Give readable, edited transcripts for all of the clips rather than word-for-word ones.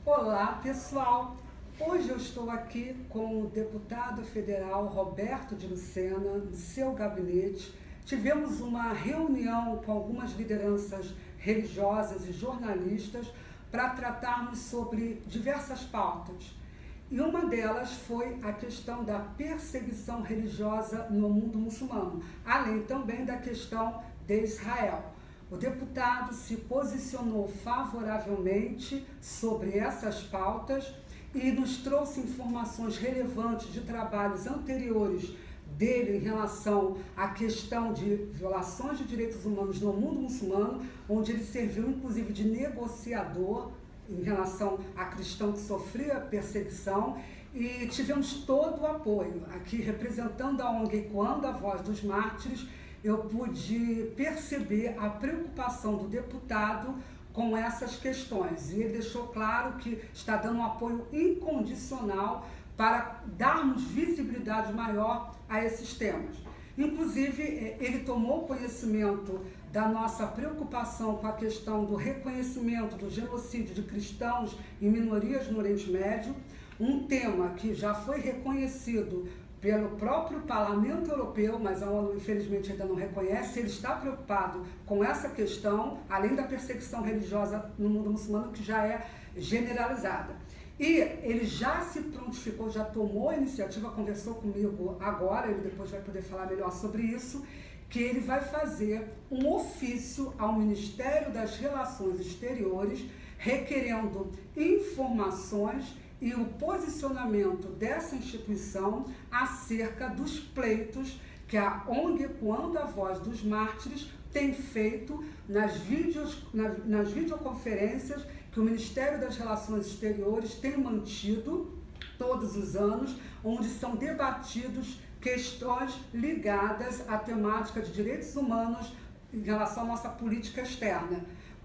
Olá, pessoal! Hoje eu estou aqui com o deputado federal Roberto de Lucena, no seu gabinete. Tivemos uma reunião com algumas lideranças religiosas e jornalistas para tratarmos sobre diversas pautas. E uma delas foi a questão da perseguição religiosa no mundo muçulmano, além também da questão de Israel. O deputado se posicionou favoravelmente sobre essas pautas e nos trouxe informações relevantes de trabalhos anteriores dele em relação à questão de violações de direitos humanos no mundo muçulmano, onde ele serviu inclusive de negociador em relação a cristão que sofria perseguição, e tivemos todo o apoio. Aqui, representando a ONG Ecoando a Voz dos Mártires, eu pude perceber a preocupação do deputado com essas questões. E ele deixou claro que está dando um apoio incondicional para darmos visibilidade maior a esses temas. Inclusive, ele tomou conhecimento da nossa preocupação com a questão do reconhecimento do genocídio de cristãos e minorias no Oriente Médio, um tema que já foi reconhecido pelo próprio Parlamento Europeu, mas a ONU infelizmente ainda não reconhece. Ele está preocupado com essa questão, além da perseguição religiosa no mundo muçulmano, que já é generalizada. E ele já se prontificou, já tomou a iniciativa, conversou comigo agora, ele depois vai poder falar melhor sobre isso, que ele vai fazer um ofício ao Ministério das Relações Exteriores, requerendo informações e o posicionamento dessa instituição acerca dos pleitos que a ONG Ecoando a Voz dos Mártires tem feito nas videoconferências que o Ministério das Relações Exteriores tem mantido todos os anos, onde são debatidos questões ligadas à temática de direitos humanos em relação à nossa política externa.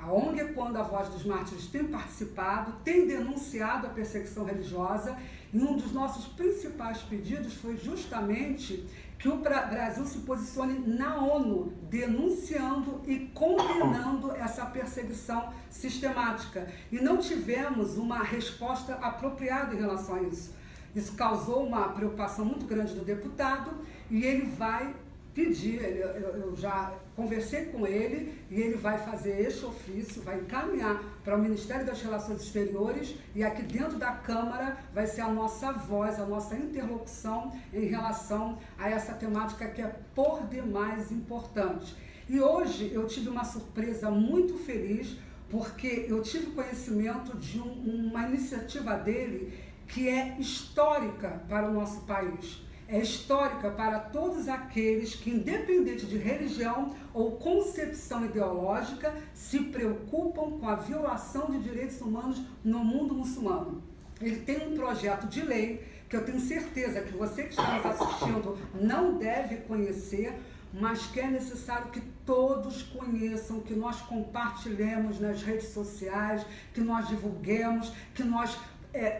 A ONG Ecoando a Voz dos Mártires tem participado, tem denunciado a perseguição religiosa, e um dos nossos principais pedidos foi justamente que o Brasil se posicione na ONU, denunciando e condenando essa perseguição sistemática. E não tivemos uma resposta apropriada em relação a isso. Isso causou uma preocupação muito grande do deputado, e ele vai pedir, eu já conversei com ele, e ele vai fazer este ofício, vai encaminhar para o Ministério das Relações Exteriores, e aqui dentro da Câmara vai ser a nossa voz, a nossa interlocução em relação a essa temática que é por demais importante. E hoje eu tive uma surpresa muito feliz, porque eu tive conhecimento de uma iniciativa dele que é histórica para o nosso país. É histórica para todos aqueles que, independente de religião ou concepção ideológica, se preocupam com a violação de direitos humanos no mundo muçulmano. Ele tem um projeto de lei que eu tenho certeza que você que está nos assistindo não deve conhecer, mas que é necessário que todos conheçam, que nós compartilhemos nas redes sociais, que nós divulguemos, que nós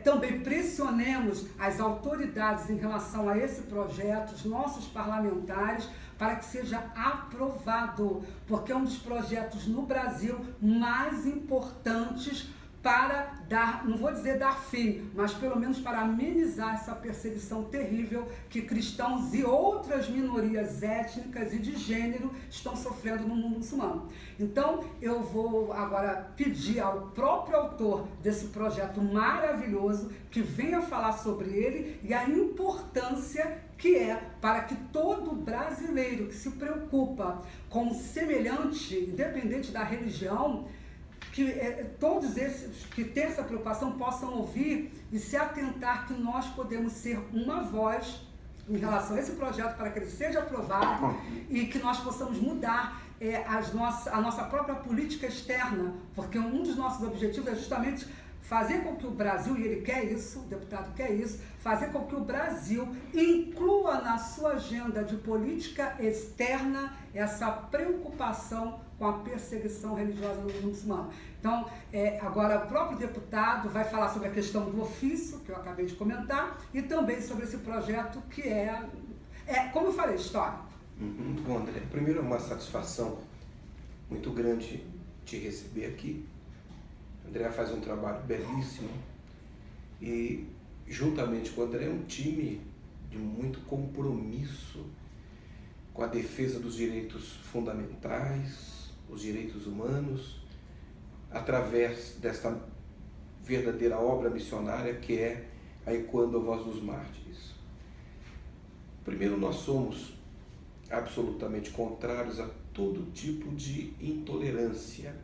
também pressionemos as autoridades em relação a esse projeto, os nossos parlamentares, para que seja aprovado, porque é um dos projetos no Brasil mais importantes para dar, não vou dizer dar fim, mas pelo menos para amenizar essa perseguição terrível que cristãos e outras minorias étnicas e de gênero estão sofrendo no mundo muçulmano. Então, eu vou agora pedir ao próprio autor desse projeto maravilhoso que venha falar sobre ele e a importância que é para que todo brasileiro que se preocupa com o semelhante, independente da religião, que todos esses que têm essa preocupação possam ouvir e se atentar que nós podemos ser uma voz em relação a esse projeto para que ele seja aprovado e que nós possamos mudar a nossa própria política externa, porque um dos nossos objetivos é justamente fazer com que o Brasil, e ele quer isso, o deputado quer isso, fazer com que o Brasil inclua na sua agenda de política externa essa preocupação com a perseguição religiosa no mundo muçulmano. Então, agora o próprio deputado vai falar sobre a questão do ofício, que eu acabei de comentar, e também sobre esse projeto que como eu falei, histórico. Bom, André, primeiro é uma satisfação muito grande te receber aqui André faz um trabalho belíssimo e, juntamente com o André, é um time de muito compromisso com a defesa dos direitos fundamentais, os direitos humanos, através desta verdadeira obra missionária que é a Ecoando a Voz dos Mártires. Primeiro, nós somos absolutamente contrários a todo tipo de intolerância,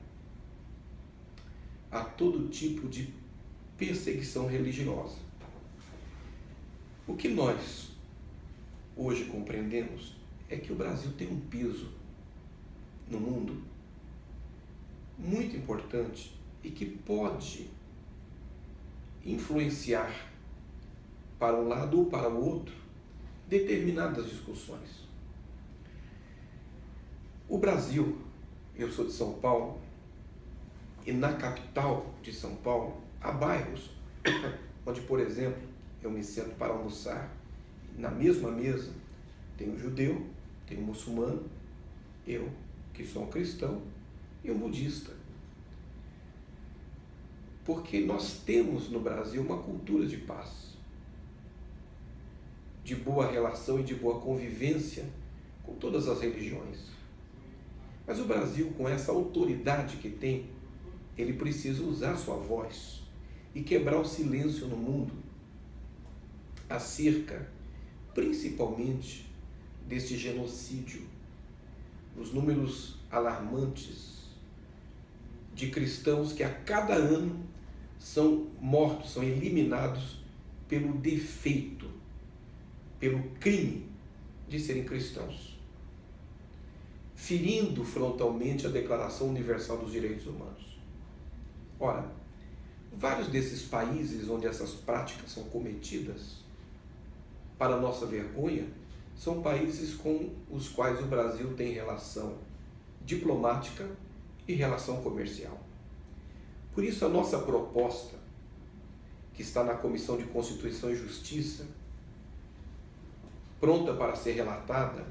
a todo tipo de perseguição religiosa. O que nós hoje compreendemos é que o Brasil tem um peso no mundo muito importante e que pode influenciar para um lado ou para o outro determinadas discussões. O Brasil, eu sou de São Paulo, e na capital de São Paulo há bairros onde, por exemplo, eu me sento para almoçar, na mesma mesa tem um judeu, tem um muçulmano, eu, que sou um cristão, e um budista. Porque nós temos no Brasil uma cultura de paz, de boa relação e de boa convivência com todas as religiões. Mas o Brasil, com essa autoridade que tem, ele precisa usar sua voz e quebrar o silêncio no mundo acerca, principalmente, deste genocídio, os números alarmantes de cristãos que a cada ano são mortos, são eliminados pelo defeito, pelo crime de serem cristãos, ferindo frontalmente a Declaração Universal dos Direitos Humanos. Ora, vários desses países onde essas práticas são cometidas, para nossa vergonha, são países com os quais o Brasil tem relação diplomática e relação comercial. Por isso, a nossa proposta, que está na Comissão de Constituição e Justiça, pronta para ser relatada,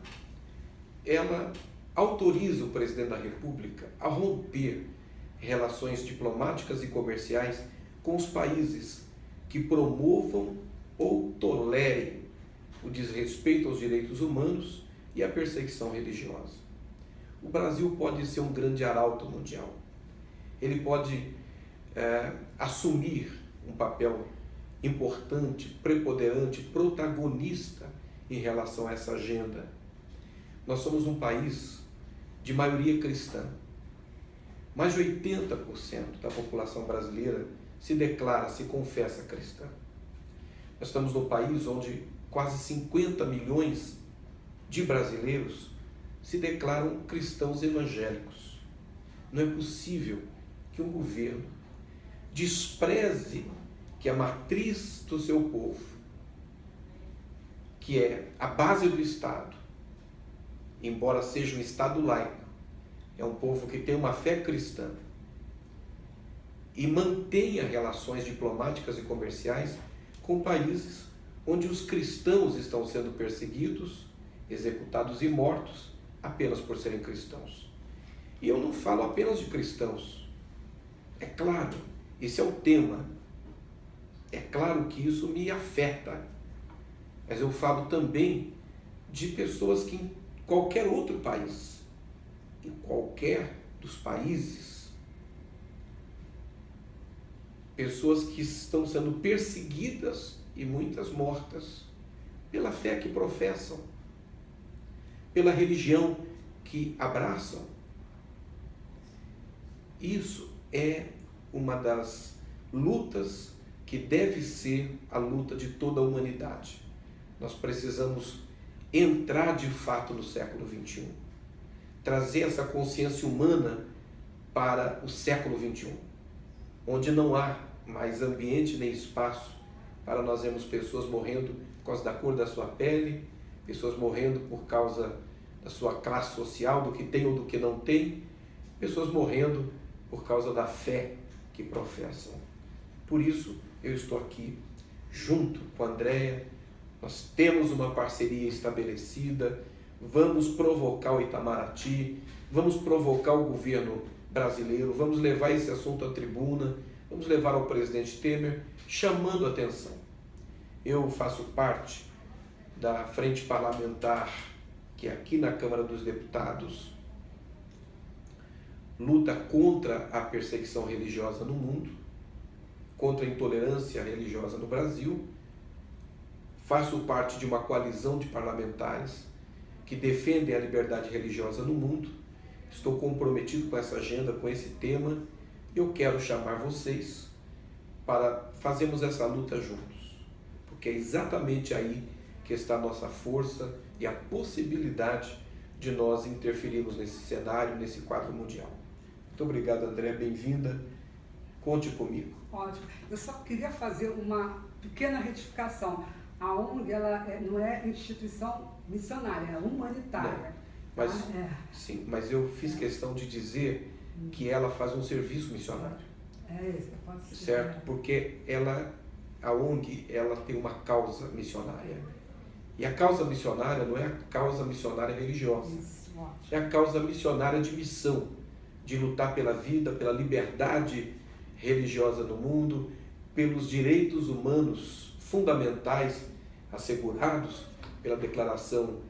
ela autoriza o presidente da República a romper relações diplomáticas e comerciais com os países que promovam ou tolerem o desrespeito aos direitos humanos e a perseguição religiosa. O Brasil pode ser um grande arauto mundial. Ele pode assumir um papel importante, preponderante, protagonista em relação a essa agenda. Nós somos um país de maioria cristã. Mais de 80% da população brasileira se declara, se confessa cristã. Nós estamos num país onde quase 50 milhões de brasileiros se declaram cristãos evangélicos. Não é possível que um governo despreze que a matriz do seu povo, que é a base do Estado, embora seja um Estado laico, é um povo que tem uma fé cristã e mantenha relações diplomáticas e comerciais com países onde os cristãos estão sendo perseguidos, executados e mortos apenas por serem cristãos. E eu não falo apenas de cristãos. É claro, esse é o tema. É claro que isso me afeta. Mas eu falo também de pessoas que em qualquer outro país, em qualquer dos países, pessoas que estão sendo perseguidas e muitas mortas pela fé que professam, pela religião que abraçam. Isso é uma das lutas que deve ser a luta de toda a humanidade. Nós precisamos entrar de fato no século XXI, trazer essa consciência humana para o século XXI, onde não há mais ambiente nem espaço para nós vermos pessoas morrendo por causa da cor da sua pele, pessoas morrendo por causa da sua classe social, do que tem ou do que não tem, pessoas morrendo por causa da fé que professam. Por isso, eu estou aqui junto com a Andréia, nós temos uma parceria estabelecida, vamos provocar o Itamaraty, vamos provocar o governo brasileiro, vamos levar esse assunto à tribuna, vamos levar ao presidente Temer, chamando a atenção. Eu faço parte da frente parlamentar que aqui na Câmara dos Deputados luta contra a perseguição religiosa no mundo, contra a intolerância religiosa no Brasil. Faço parte de uma coalizão de parlamentares que defendem a liberdade religiosa no mundo. Estou comprometido com essa agenda, com esse tema. Eu quero chamar vocês para fazermos essa luta juntos, porque é exatamente aí que está a nossa força e a possibilidade de nós interferirmos nesse cenário, nesse quadro mundial. Muito obrigado, André, bem-vinda. Conte comigo. Ótimo. Eu só queria fazer uma pequena retificação. A ONG não é instituição missionária, é humanitária. Mas, sim, mas eu fiz questão de dizer que ela faz um serviço missionário. Pode ser. Certo? Porque a ONG, ela tem uma causa missionária. E a causa missionária não é a causa missionária religiosa. Isso, ótimo. É a causa missionária de missão, de lutar pela vida, pela liberdade religiosa no mundo, pelos direitos humanos fundamentais assegurados pela Declaração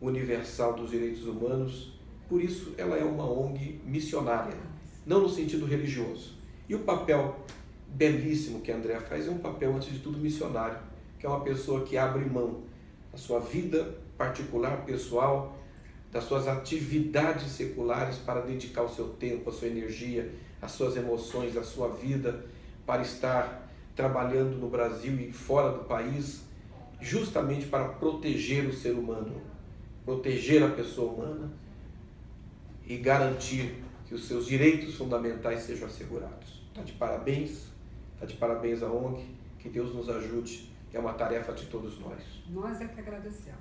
Universal dos Direitos Humanos. Por isso, ela é uma ONG missionária, não no sentido religioso. E o papel belíssimo que a Andrea faz é um papel, antes de tudo, missionário, que é uma pessoa que abre mão da sua vida particular, pessoal, das suas atividades seculares para dedicar o seu tempo, a sua energia, as suas emoções, a sua vida, para estar trabalhando no Brasil e fora do país, justamente para proteger o ser humano, proteger a pessoa humana e garantir que os seus direitos fundamentais sejam assegurados. Está de parabéns a ONG, que Deus nos ajude, é uma tarefa de todos nós. Nós é que agradecemos.